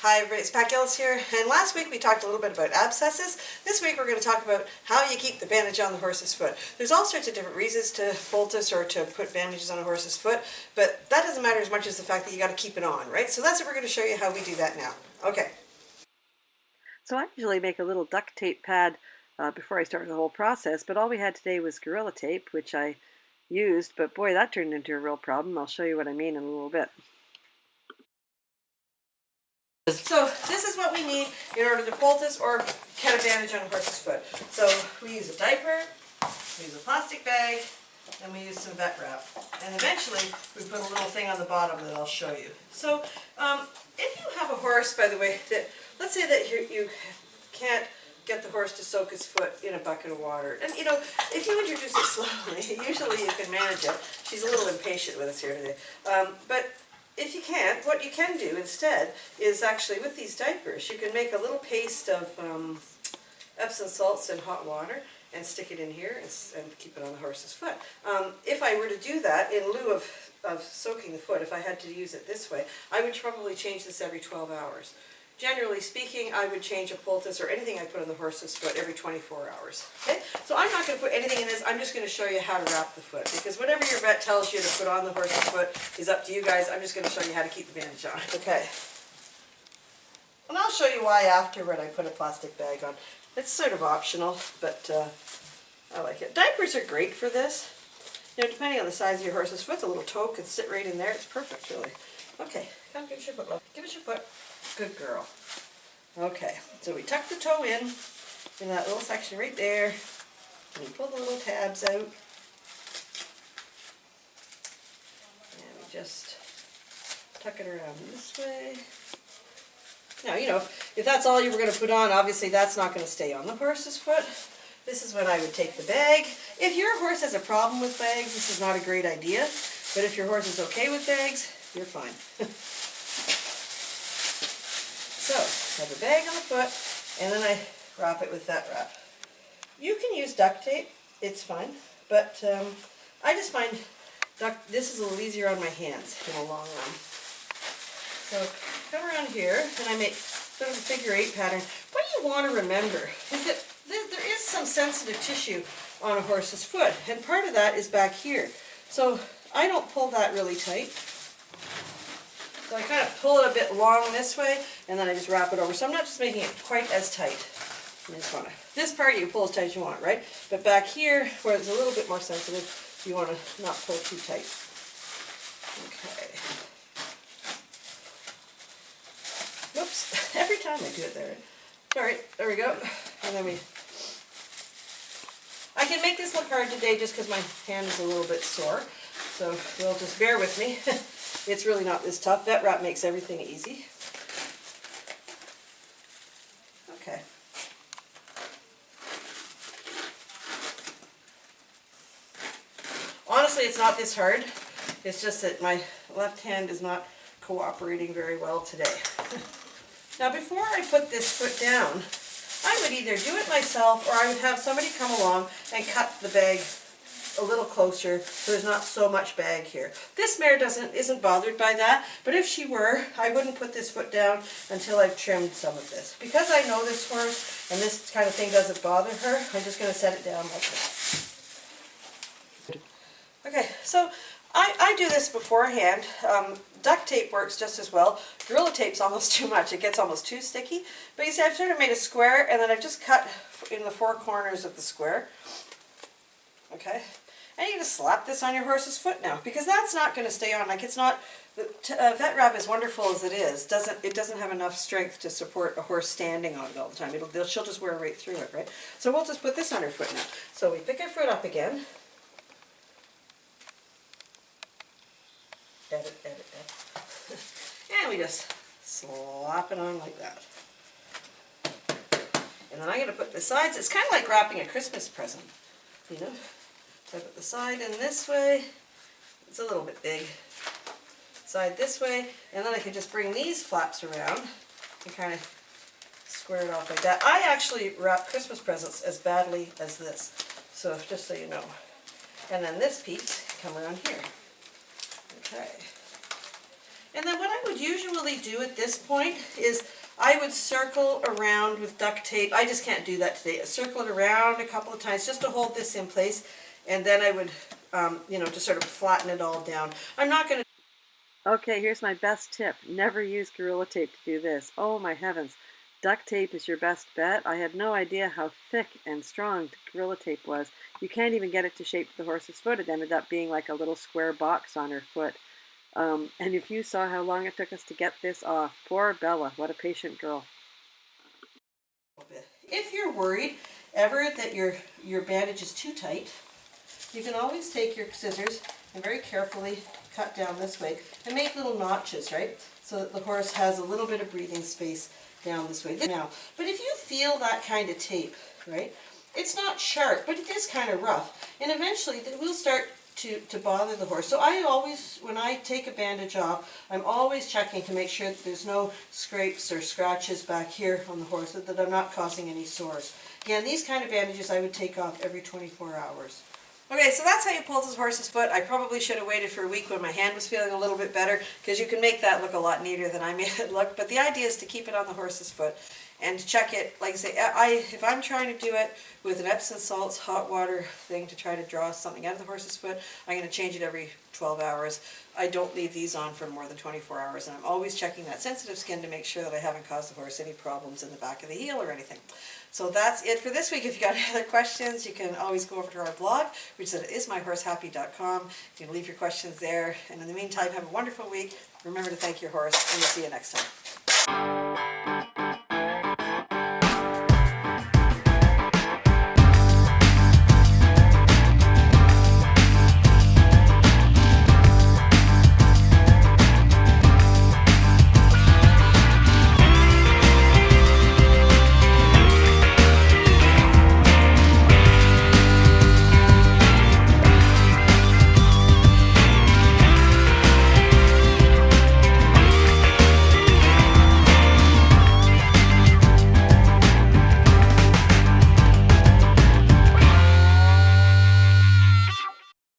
Hi everybody, it's Pat Gillis here, and last week we talked a little bit about abscesses. This week we're going to talk about how you keep the bandage on the horse's foot. There's all sorts of different reasons to poultice or to put bandages on a horse's foot, but that doesn't matter as much as the fact that you got to keep it on, right? So that's what we're going to show you how we do that now. Okay. So I usually make a little duct tape pad before I start the whole process, but all we had today was Gorilla Tape, which I used, but boy, that turned into a real problem. I'll show you what I mean in a little bit. So this is what we need in order to poultice or get a bandage on a horse's foot. So we use a diaper, we use a plastic bag, and we use some vet wrap. And eventually we put a little thing on the bottom that I'll show you. So if you have a horse, by the way, that let's say that you can't get the horse to soak his foot in a bucket of water. And you know, if you introduce it slowly, usually you can manage it. She's a little impatient with us here today. But if you can't, what you can do instead is actually with these diapers, you can make a little paste of Epsom salts in hot water and stick it in here and keep it on the horse's foot. If I were to do that in lieu of soaking the foot, if I had to use it this way, I would probably change this every 12 hours. Generally speaking, I would change a poultice or anything I put on the horse's foot every 24 hours. Okay? So I'm not going to put anything in this. I'm just going to show you how to wrap the foot, because whatever your vet tells you to put on the horse's foot is up to you guys. I'm just going to show you how to keep the bandage on. Okay. And I'll show you why afterward I put a plastic bag on. It's sort of optional, but I like it. Diapers are great for this. You know, depending on the size of your horse's foot, a little toe can sit right in there. It's perfect, really. Okay, come give us your foot, love. Give us your foot. Good girl. Okay, so we tuck the toe in that little section right there, and we pull the little tabs out, and we just tuck it around this way. Now, you know, if that's all you were going to put on, obviously that's not going to stay on the horse's foot. This is when I would take the bag. If your horse has a problem with bags, this is not a great idea, but if your horse is okay with bags, you're fine. So, have a bag on the foot, and then I wrap it with that wrap. You can use duct tape, it's fine, but I just find this is a little easier on my hands in the long run. So, come around here, and I make sort of a figure 8 pattern. What you want to remember is that there is some sensitive tissue on a horse's foot, and part of that is back here. So, I don't pull that really tight. So I kind of pull it a bit long this way, and then I just wrap it over. So I'm not just making it quite as tight. You just want to, this part you pull as tight as you want, right? But back here, where it's a little bit more sensitive, you want to not pull too tight. Okay. Whoops, every time I do it there. Alright, there we go. And then I can make this look hard today just because my hand is a little bit sore. So you'll just bear with me. It's really not this tough. Vet wrap makes everything easy. Okay. Honestly, it's not this hard. It's just that my left hand is not cooperating very well today. Now, before I put this foot down, I would either do it myself or I would have somebody come along and cut the bag a little closer so there's not so much bag here. This mare isn't bothered by that, but if she were, I wouldn't put this foot down until I've trimmed some of this. Because I know this horse and this kind of thing doesn't bother her, I'm just going to set it down like that. Okay, so I do this beforehand. Duct tape works just as well. Gorilla tape's almost too much. It gets almost too sticky. But you see, I've sort of made a square, and then I've just cut in the 4 corners of the square. Okay, and you just slap this on your horse's foot now, because that's not going to stay on. Like, it's not, vet wrap, as wonderful as it is, it doesn't have enough strength to support a horse standing on it all the time. She'll just wear right through it, right? So we'll just put this on her foot now. So we pick her foot up again. Edit. And we just slap it on like that. And then I'm going to put the sides. It's kind of like wrapping a Christmas present, you know. So I put the side in this way. It's a little bit big. Side this way, and then I can just bring these flaps around and kind of square it off like that. I actually wrap Christmas presents as badly as this, so just so you know. And then this piece come around here. Okay. And then what I would usually do at this point is I would circle around with duct tape. I just can't do that today. Circle it around a couple of times just to hold this in place, and then I would, just sort of flatten it all down. I'm not going to. Okay, here's my best tip. Never use Gorilla Tape to do this. Oh my heavens. Duct tape is your best bet. I had no idea how thick and strong Gorilla Tape was. You can't even get it to shape the horse's foot. It ended up being like a little square box on her foot. And if you saw how long it took us to get this off. Poor Bella, what a patient girl. If you're worried ever that your bandage is too tight, you can always take your scissors and very carefully cut down this way and make little notches, right? So that the horse has a little bit of breathing space down this way. Now, but if you feel that kind of tape, right, it's not sharp, but it is kind of rough. And eventually it will start to bother the horse. So I always, when I take a bandage off, I'm always checking to make sure that there's no scrapes or scratches back here on the horse, that I'm not causing any sores. Again, these kind of bandages I would take off every 24 hours. Okay, so that's how you poultice a horse's foot. I probably should have waited for a week when my hand was feeling a little bit better, because you can make that look a lot neater than I made it look. But the idea is to keep it on the horse's foot and to check it. Like I say, if I'm trying to do it with an Epsom salts hot water thing to try to draw something out of the horse's foot, I'm going to change it every 12 hours. I don't leave these on for more than 24 hours, and I'm always checking that sensitive skin to make sure that I haven't caused the horse any problems in the back of the heel or anything. So that's it for this week. If you got any other questions, you can always go over to our blog, which is at ismyhorsehappy.com. You can leave your questions there. And in the meantime, have a wonderful week. Remember to thank your horse, and we'll see you next time.